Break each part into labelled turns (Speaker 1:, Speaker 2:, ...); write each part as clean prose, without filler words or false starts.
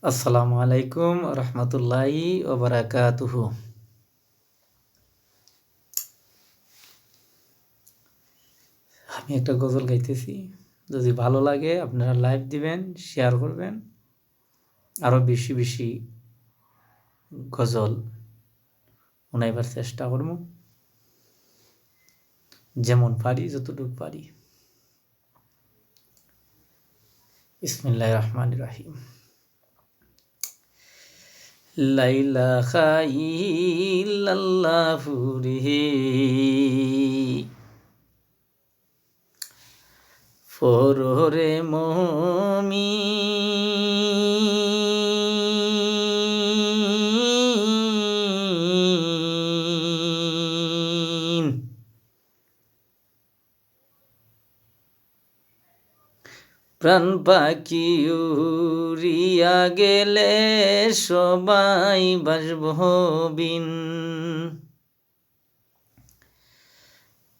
Speaker 1: আসসালামু আলাইকুম রহমতুল্লাহি ওবারাকাতুহু। আমি একটা গজল গাইতেছি, যদি ভালো লাগে আপনারা লাইক দিবেন, শেয়ার করবেন, আরও বেশি বেশি গজল শোনাইবার চেষ্টা করব, যেমন পারি যতটুকু পারি। বিসমিল্লাহির রহমানির রহিম। লা ইলাহা ইল্লাল্লাহু রে, ফররে মমিন, প্রাণ পাখি উড়িয়া গেলে সবাই বাসব বিন।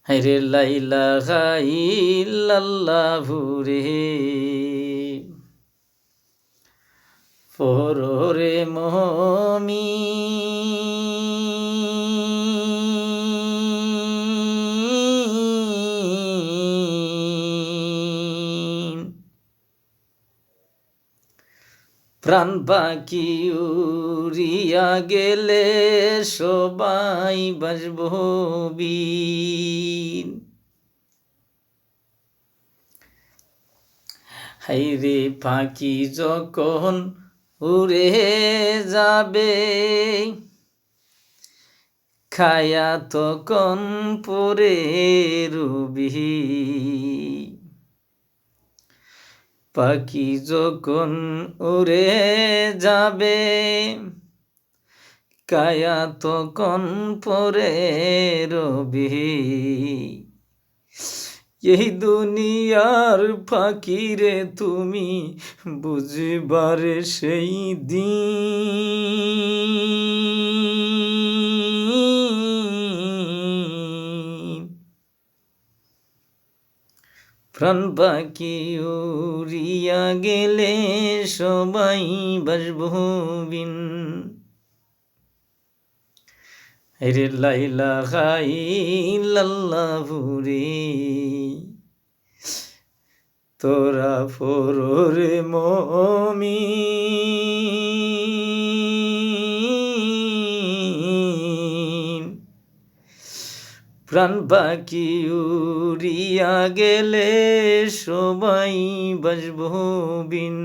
Speaker 1: হায়রে লা ইলাহা ইল্লাল্লাহু রে, পররে মমিন, প্রাণ পাখি উড়িয়া গেলে সবাই বাসব বিন। হাইরে পাখি যখন উড়ে যাবে, খায়া তখন পরে রবি। পাখি যখন উড়ে যাবে, কায়া তখন পরে রবি। এই দুনিয়ার ফাঁকিরে তুমি বুঝবারে সেই দিন। প্রাণ পাখি উড়িয়া গেলে সবাই বাসব বিন। রে লা ইলাহা ইল্লাল্লাহু রে, তোরা ফররে মমিন, প্রাণ পাখি উড়িয়া গেলে সবাই বাসব বিন।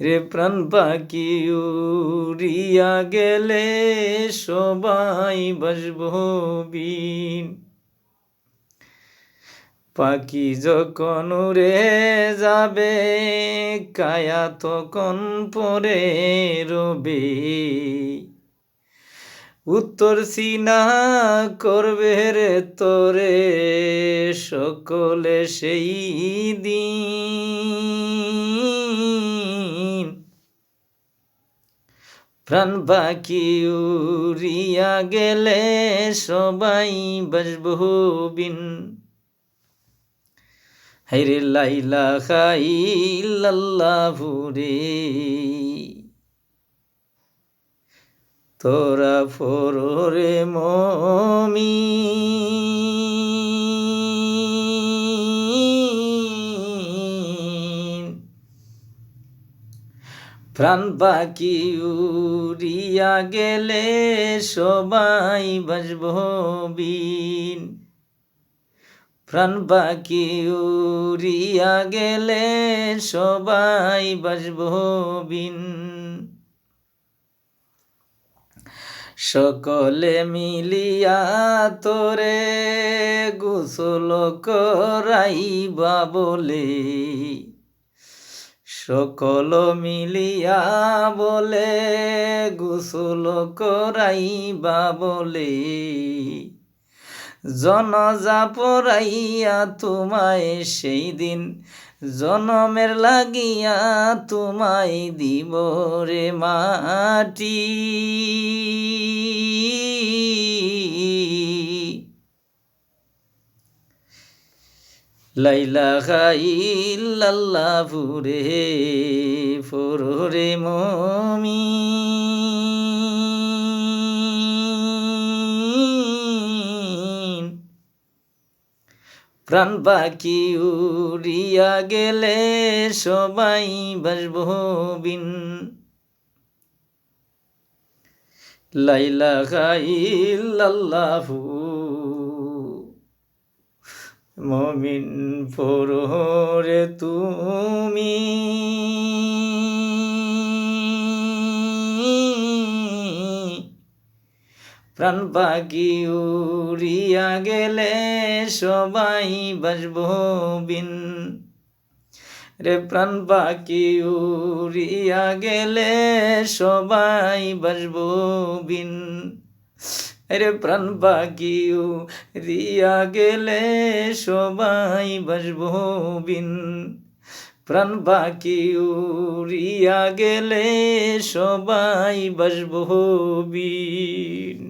Speaker 1: রে প্রাণ পাখি উড়িয়া গেলে সবাই বাসব বিন। পাখি যখন উড়ে যাবে, কায়া তখন পরে রবে। উত্তর সিনা করবে রে তোরে সকলে সেই দিন। প্রাণ পাখি উড়িয়া গেলে সবাই বাসব বিন। হায়রে লা ইলাহা ইল্লাল্লাহু রে, তোরা ফররে মমিন, প্রাণ পাখি উড়িয়া গেলে সবাই বাসব বিন। প্রাণ পাখি উড়িয়া গেলে সবাই বাসব বিন। সকলে মিলিয়া তোরে গোসল করাইবা বলে, সকল মিলিয়া বলে গোসল করাইবা বলে। জনজা পড়াইয়া তোমায় সেই দিন জনমের লাগিয়া তোমায় দিব রে মাটি। লা ইলাহা ইল্লাল্লাহু রে পড়রে মুমিন প্রাণ পাখি উড়িয়া গেলে সবাই বাসবো বিন লা ইলাহা ইল্লাল্লাহু মুমিন পড়রে তুমি প্রাণ পাখি উড়িয়া গেলে সবাই বাসবো বিন রে প্রাণ পাখি উড়িয়া গেলে সবাই বাসবো বিন রে প্রাণ পাখি উড়িয়া গেলে সবাই বাসবো বিন প্রাণ পাখি উড়িয়া গেলে সবাই বাসবো বিন।